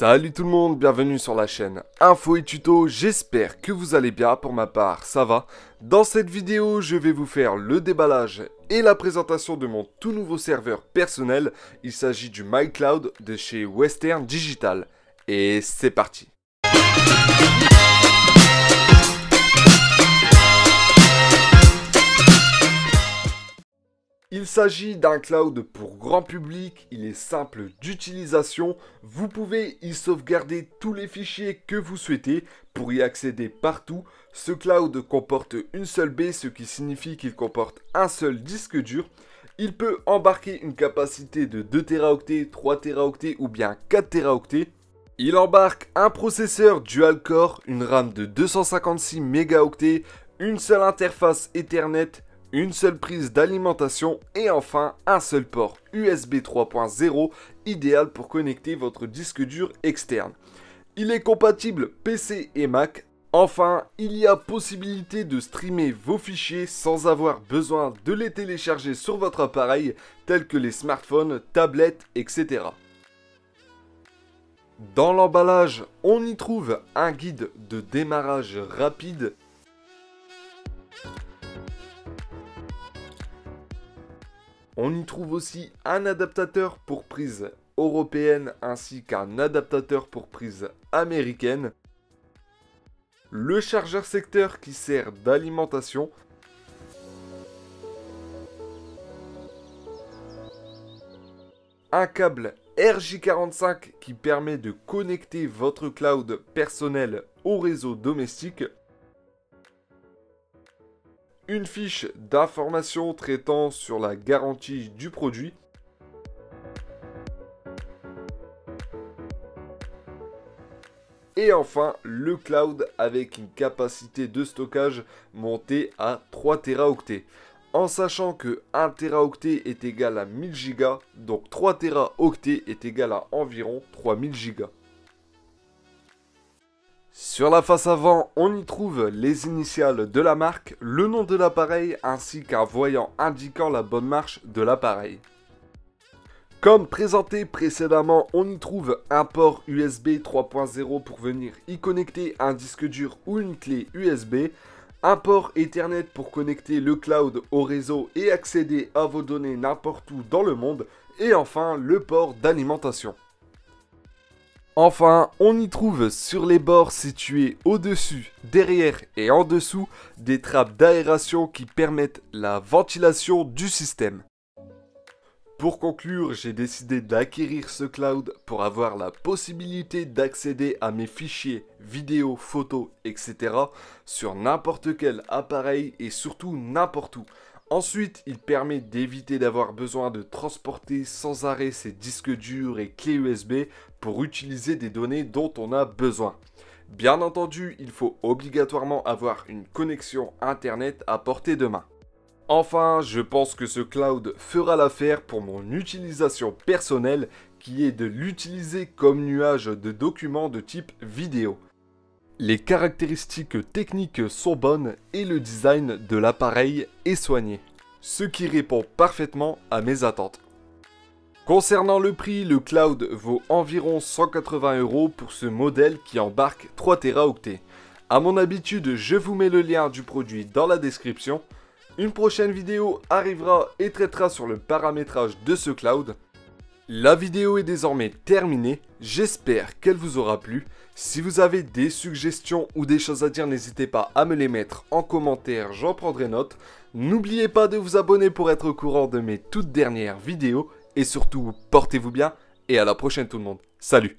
Salut tout le monde, bienvenue sur la chaîne Info et Tuto, j'espère que vous allez bien, pour ma part ça va. Dans cette vidéo, je vais vous faire le déballage et la présentation de mon tout nouveau serveur personnel. Il s'agit du MyCloud de chez Western Digital. Et c'est parti. Il s'agit d'un cloud pour grand public, il est simple d'utilisation, vous pouvez y sauvegarder tous les fichiers que vous souhaitez pour y accéder partout. Ce cloud comporte une seule baie, ce qui signifie qu'il comporte un seul disque dur. Il peut embarquer une capacité de 2 Teraoctets, 3 Teraoctets ou bien 4 Teraoctets. Il embarque un processeur dual-core, une RAM de 256 mégaoctets, une seule interface Ethernet, une seule prise d'alimentation et enfin un seul port USB 3.0 idéal pour connecter votre disque dur externe. Il est compatible PC et Mac. Enfin, il y a possibilité de streamer vos fichiers sans avoir besoin de les télécharger sur votre appareil, tels que les smartphones, tablettes, etc. Dans l'emballage, on y trouve un guide de démarrage rapide. On y trouve aussi un adaptateur pour prise européenne ainsi qu'un adaptateur pour prise américaine. Le chargeur secteur qui sert d'alimentation. Un câble RJ45 qui permet de connecter votre cloud personnel au réseau domestique. Une fiche d'information traitant sur la garantie du produit. Et enfin, le cloud avec une capacité de stockage montée à 3 Teraoctets. En sachant que 1 Teraoctet est égal à 1000 Go, donc 3 Teraoctets est égal à environ 3000 Go. Sur la face avant, on y trouve les initiales de la marque, le nom de l'appareil ainsi qu'un voyant indiquant la bonne marche de l'appareil. Comme présenté précédemment, on y trouve un port USB 3.0 pour venir y connecter un disque dur ou une clé USB, un port Ethernet pour connecter le cloud au réseau et accéder à vos données n'importe où dans le monde, et enfin le port d'alimentation. Enfin, on y trouve sur les bords situés au-dessus, derrière et en dessous des trappes d'aération qui permettent la ventilation du système. Pour conclure, j'ai décidé d'acquérir ce cloud pour avoir la possibilité d'accéder à mes fichiers, vidéos, photos, etc. sur n'importe quel appareil et surtout n'importe où. Ensuite, il permet d'éviter d'avoir besoin de transporter sans arrêt ses disques durs et clés USB pour utiliser des données dont on a besoin. Bien entendu, il faut obligatoirement avoir une connexion internet à portée de main. Enfin, je pense que ce cloud fera l'affaire pour mon utilisation personnelle qui est de l'utiliser comme nuage de documents de type vidéo. Les caractéristiques techniques sont bonnes et le design de l'appareil est soigné, ce qui répond parfaitement à mes attentes. Concernant le prix, le cloud vaut environ 180 € pour ce modèle qui embarque 3 Teraoctets. À mon habitude, je vous mets le lien du produit dans la description. Une prochaine vidéo arrivera et traitera sur le paramétrage de ce cloud. La vidéo est désormais terminée, j'espère qu'elle vous aura plu. Si vous avez des suggestions ou des choses à dire, n'hésitez pas à me les mettre en commentaire, j'en prendrai note. N'oubliez pas de vous abonner pour être au courant de mes toutes dernières vidéos. Et surtout, portez-vous bien et à la prochaine tout le monde. Salut!